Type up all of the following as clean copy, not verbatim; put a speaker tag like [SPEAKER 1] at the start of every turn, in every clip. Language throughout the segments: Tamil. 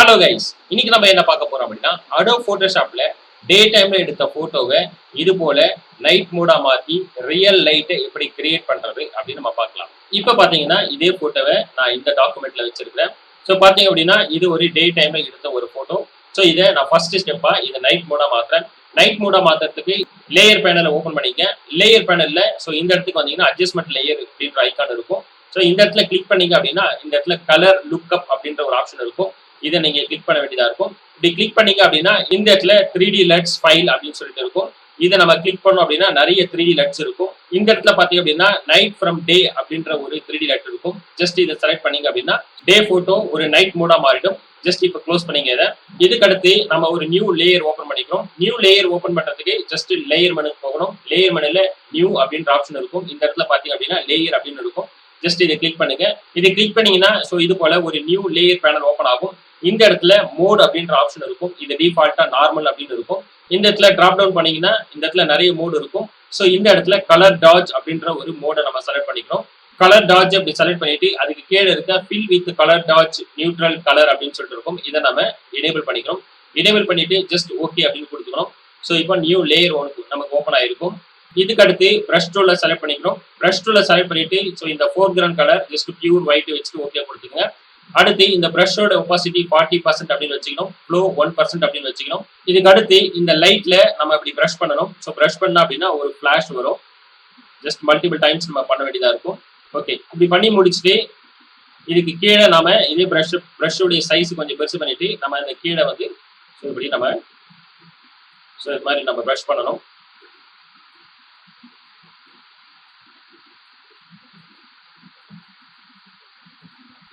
[SPEAKER 1] ஹலோ கைஸ், இன்னைக்கு நம்ம என்ன பார்க்க போறோம் அப்படின்னா Adobe Photoshopல டே டைம்ல எடுத்த போட்டோவை இது போல நைட் மூடா மாத்தி ரியல் லைட்டை எப்படி கிரியேட் பண்றது அப்படின்னு நம்ம பார்க்கலாம். இப்ப பாத்தீங்கன்னா இதே போட்டோவை நான் இந்த டாக்குமெண்ட்ல வச்சிருக்கிறேன். ஸோ பாத்தீங்க அப்படின்னா இது ஒரு டே டைம்ல எடுத்த ஒரு போட்டோ. ஸோ இதை நான் ஃபர்ஸ்ட் ஸ்டெப்பா இதை நைட் மூடா மாத்துறேன். நைட் மூடா மாத்துறதுக்கு லேயர் பேனலை ஓப்பன் பண்ணிக்க. லேயர் பேனல்ல ஸோ இந்த இடத்துக்கு வந்தீங்கன்னா அட்ஜஸ்ட்மெண்ட் லேயர் அப்படின்ற ஐக்கான் இருக்கும். ஸோ இந்த இடத்துல கிளிக் பண்ணீங்க அப்படின்னா இந்த இடத்துல கலர் லுக்அப் அப்படின்ற ஒரு ஆப்ஷன் இருக்கும். இதை நீங்க கிளிக் பண்ண வேண்டியதா இருக்கும். இப்படி கிளிக் பண்ணீங்க அப்படின்னா இந்த இடத்துல 3D LUTs ஃபைல் அப்படின்னு சொல்லிட்டு இருக்கும். இதை நம்ம கிளிக் பண்ணோம் அப்படின்னா நிறைய 3D LUTs இருக்கும். இந்த இடத்துல பாத்தீங்க அப்படின்னா நைட் ஃப்ரம் டே அப்படின்ற ஒரு 3D LUT இருக்கும். ஜஸ்ட் இதை செலக்ட் பண்ணீங்க அப்படின்னா டே போட்டோ ஒரு நைட் மூடா மாறிடும். ஜஸ்ட் இப்போ க்ளோஸ் பண்ணீங்க இதை. இதுக்கு அடுத்து நம்ம ஒரு நியூ லேயர் ஓப்பன் பண்ணிக்கிறோம். நியூ லேயர் ஓப்பன் பண்றதுக்கு ஜஸ்ட் லேயர் மெனுக்கு போகணும். லேயர் மெனுல நியூ அப்படின்ற ஆப்ஷன் இருக்கும். இந்த இடத்துல பாத்தீங்க அப்படின்னா லேயர் அப்படின்னு இருக்கும். ஜஸ்ட் இதை கிளிக் பண்ணுங்க. இதை கிளிக் பண்ணீங்கன்னா ஸோ இது போல ஒரு நியூ லேயர் பேனல் ஓப்பன் ஆகும். இந்த இடத்துல மோட் அப்படின்ற ஆப்ஷன் இருக்கும். இது டிஃபால்ட்டா நார்மல் அப்படின்னு இருக்கும். இந்த இடத்துல டிராப் டவுன் பண்ணீங்கன்னா இந்த இடத்துல நிறைய மோட் இருக்கும். ஸோ இந்த இடத்துல கலர் டாஜ் அப்படின்ற ஒரு மோடை நம்ம செலக்ட் பண்ணிக்கிறோம். கலர் டாஜ் அப்படி செலக்ட் பண்ணிட்டு அதுக்கு கீழே இருக்க ஃபில் வித் கலர் டாஜ் நியூட்ரல் கலர் அப்படின்னு சொல்லிட்டு இருக்கும். இதை நம்ம எனேபிள் பண்ணிக்கிறோம். எனேபிள் பண்ணிட்டு ஜஸ்ட் ஓகே அப்படின்னு கொடுத்துக்கிறோம். ஸோ இப்போ நியூ லேயர் நமக்கு ஓப்பன் ஆயிருக்கும். இதுக்கு அடுத்து பிரஷ் டூல செலக்ட் பண்ணிக்கிறோம். பிரஷ் டூல செலக்ட் பண்ணிட்டு ஸோ இந்த foreground colour just pure white வச்சுட்டு ஓகே கொடுத்துங்க. அடுத்து இந்த பிரஷோட ஒப்பாசிட்டி 40% அப்படின்னு வச்சுக்கணும். ஃப்ளோ 1% அப்படின்னு வச்சுக்கணும். இதுக்கு அடுத்து இந்த லைட்ல நம்ம இப்படி பிரஷ் பண்ணணும். ஸோ பிரஷ் பண்ணா அப்படின்னா ஒரு ஃபிளாஷ் வரும். ஜஸ்ட் மல்டிபிள் டைம்ஸ் நம்ம பண்ண வேண்டியதா இருக்கும். ஓகே, இப்படி பண்ணி முடிச்சுட்டு இதுக்கு கீழே நாம இதே பிரஷோடைய சைஸ் கொஞ்சம் பெருசு பண்ணிட்டு நம்ம இந்த கீழே வந்து ஸோ இப்படி நம்ம ஸோ இது மாதிரி நம்ம பிரஷ் பண்ணணும்.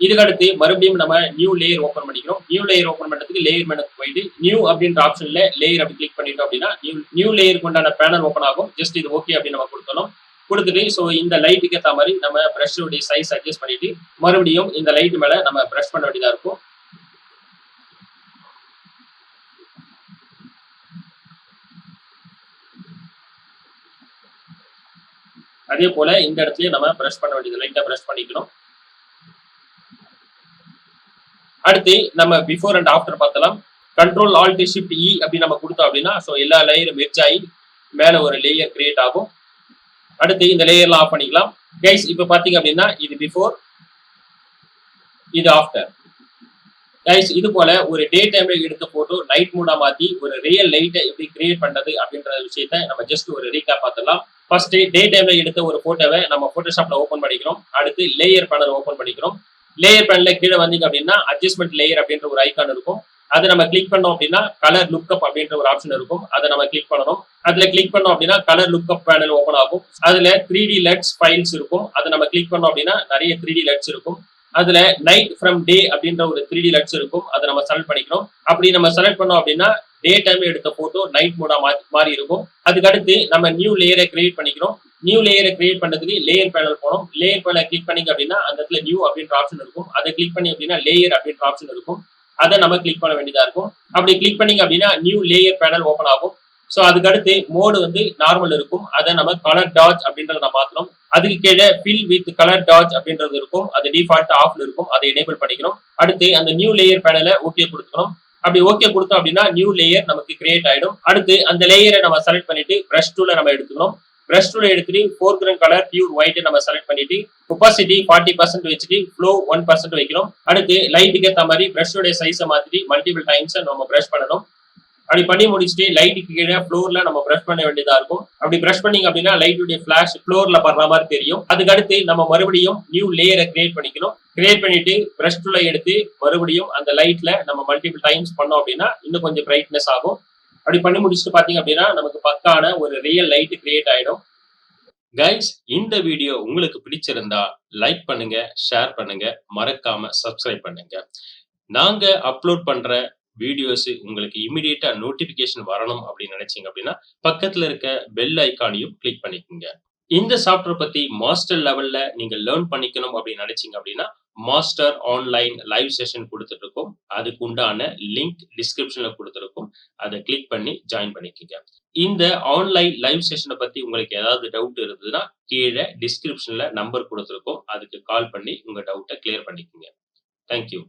[SPEAKER 1] இதுக்கு அடுத்து மறுபடியும் நம்ம நியூ லேயர் ஓப்பன் பண்ணிக்கிறோம். நியூ லேயர் ஓப்பன் பண்றதுக்கு லேயர் மெனுக்கு போயிட்டு நியூ அப்படின்ற ஆப்ஷன்ல லேயர் அப்படி கிளிக் பண்ணிட்டோம் அப்படின்னா நியூ லேயருக்கு உண்டான பேனல் ஓப்பன் ஆகும். ஜஸ்ட் இது ஓகே அப்படின்னு நம்ம கொடுக்கணும். கொடுத்துட்டு ஸோ இந்த லைட்டுக்கு ஏற்ற மாதிரி நம்ம பிரஷோடைய சைஸ் அட்ஜஸ்ட் பண்ணிட்டு மறுபடியும் இந்த லைட் மேல நம்ம பிரஷ் பண்ண வேண்டியதா இருக்கும். அதே போல இந்த இடத்துலயே நம்ம பிரஷ் பண்ண வேண்டியது லைட்டா பிரஷ் பண்ணிக்கணும். அடுத்து நம்ம பிஃபோர் அண்ட் ஆஃப்டர் பார்த்தலாம். கண்ட்ரோல் ஆல்ட் ஷிஃப்ட் இ அப்படி நம்ம கொடுத்தோம் அப்படின்னா ஸோ எல்லா லேயரும் மெர்ஜ் ஆகி மேல ஒரு லேயர் கிரியேட் ஆகும். அடுத்து இந்த லேயர்லாம் ஆஃப் பண்ணிக்கலாம். கைஸ் இப்போ பாத்தீங்க அப்படின்னா இது பிஃபோர், இது ஆஃப்டர். கைஸ் இது போல ஒரு டே டைம்ல எடுத்த போட்டோ நைட் மூடா மாத்தி ஒரு ரியல் லைட்டை எப்படி கிரியேட் பண்றது அப்படின்ற விஷயத்த நம்ம ஜஸ்ட் ஒரு ரீகேப் பார்த்துடலாம். ஃபர்ஸ்ட் டே டைம்ல எடுத்த ஒரு போட்டோவை நம்ம போட்டோஷாப்ல ஓப்பன் பண்ணிக்கிறோம். அடுத்து லேயர் பேனல் ஓப்பன் பண்ணிக்கிறோம். லேயர் பேனல்ல கீழே வந்தீங்க அப்படின்னா அட்ஜஸ்ட்மெண்ட் லேயர் அப்படின்ற ஒரு ஐக்கான் இருக்கும். அதை நம்ம கிளிக் பண்ணோம் அப்படின்னா கலர் லுக்அப் அப்படின்ற ஒரு ஆப்ஷன் இருக்கும். அதை நம்ம கிளிக் பண்ணணும். அதுல கிளிக் பண்ணோம் அப்படின்னா கலர் லுக்அப் பேனல் ஓப்பன் ஆகும். அதுல 3D LUTs ஃபைல்ஸ் இருக்கும். அதை நம்ம கிளிக் பண்ணோம் அப்படின்னா நிறைய 3D LUTs இருக்கும். அதுல நைட் ஃப்ரம் டே அப்படின்ற ஒரு 3D LUTs இருக்கும். அதை நம்ம செலக்ட் பண்ணிக்கிறோம். அப்படி நம்ம செலக்ட் பண்ணோம் அப்படின்னா டே டைம்ல எடுத்த போட்டோ நைட் மூடா மாறி இருக்கும். அதுக்கு அடுத்து நம்ம நியூ லேயரை கிரியேட் பண்ணிக்கிறோம். நியூ லேயரை கிரியேட் பண்றதுக்கு லேயர் பேனல் போனோம். லேயர் பேனல் கிளிக் பண்ணீங்க அப்படின்னா அந்த இடத்துல நியூ அப்படின்ற ஆப்ஷன் இருக்கும். அதை கிளிக் பண்ணி அப்படின்னா லேயர் அப்படின்ற ஆப்ஷன் இருக்கும். அதை நம்ம கிளிக் பண்ண வேண்டியதா இருக்கும். அப்படி கிளிக் பண்ணீங்க அப்படின்னா நியூ லேயர் பேனல் ஓப்பன் ஆகும். ஸோ அதுக்கு அடுத்து மோடு வந்து நார்மல் இருக்கும். அதை நம்ம கலர் டாஜ் அப்படின்றத நம்ம மாற்றணும். அதுக்கு கீழே ஃபில் வித் கலர் டாஜ் அப்படின்றது இருக்கும். அது டிஃபால்ட் ஆஃப்ல இருக்கும். அதை எனேபிள் பண்ணிக்கிறோம். அடுத்து அந்த நியூ லேயர் பேனலை ஓகே கொடுக்கணும். அப்படி ஓகே கொடுத்தோம் அப்படின்னா நியூ லேயர் நமக்கு கிரியேட் ஆயிடும். அடுத்து அந்த லேயரை நம்ம செலக்ட் பண்ணிட்டு பிரஷ் டூல நம்ம எடுத்துக்கணும். பிரஷ் டூல எடுத்துட்டு ஃபோர்கிரவுண்ட் கலர் பியூர் ஒயிட் நம்ம செலக்ட் பண்ணிட்டு ஒப்பாசிட்டி 40% வச்சுட்டு ஃப்ளோ 1% வைக்கணும். அடுத்து லைட்டுக்கு ஏற்ற மாதிரி பிரஷோட சைஸை மாத்திட்டு மல்டிபிள் டைம்ஸ் நம்ம பிரஷ் பண்ணணும். அப்படி பண்ணி முடிச்சுட்டு லைட்டுக்கு கீழே ஃப்ளோர்ல நம்ம பிரஷ் பண்ண வேண்டியதா இருக்கும். அப்படி பிரஷ் பண்ணீங்க அப்படின்னா லைட்டுடைய ஃபிளாஷ் ஃப்ளோர்ல படுற மாதிரி தெரியும். அதுக்கு அடுத்து நம்ம மறுபடியும் நியூ லேயரை கிரியேட் பண்ணிக்கணும். கிரியேட் பண்ணிட்டு பிரஷ் டூல எடுத்து மறுபடியும் அந்த லைட்ல நம்ம மல்டிபிள் டைம்ஸ் பண்ணோம் அப்படின்னா இன்னும் கொஞ்சம் பிரைட்னஸ் ஆகும். அப்படி பண்ணி முடிச்சுட்டு பாத்தீங்க அப்படின்னா நமக்கு பக்கான ஒரு ரியல் லைட் கிரியேட் ஆயிடும். கைஸ் இந்த வீடியோ உங்களுக்கு பிடிச்சிருந்தா லைக் பண்ணுங்க, ஷேர் பண்ணுங்க, மறக்காம சப்ஸ்கிரைப் பண்ணுங்க. நாங்க அப்லோட் பண்ற வீடியோஸ் உங்களுக்கு இமிடியேட்டா நோட்டிபிகேஷன் வரணும் அப்படின்னு நினைச்சீங்க அப்படின்னா பக்கத்துல இருக்க பெல் ஐக்கானையும் கிளிக் பண்ணிக்கோங்க. இந்த சாஃப்ட்வேர் பத்தி மாஸ்டர் லெவல்ல நீங்க லேர்ன் பண்ணிக்கணும் அப்படின்னு நினைச்சீங்க அப்படின்னா மாஸ்டர் ஆன்லைன் லைவ் செஷன் கொடுத்துட்டு இருக்கோம். அதுக்கு உண்டான லிங்க் டிஸ்கிரிப்ஷன்ல கொடுத்துருக்கோம். அதை கிளிக் பண்ணி ஜாயின் பண்ணிக்கோங்க. இந்த ஆன்லைன் லைவ் செஷனை பத்தி உங்களுக்கு ஏதாவது டவுட் இருந்ததுன்னா கீழே டிஸ்கிரிப்ஷன்ல நம்பர் கொடுத்துருக்கோம். அதுக்கு கால் பண்ணி உங்க டவுட்டை கிளியர் பண்ணிக்கோங்க. தேங்க்யூ.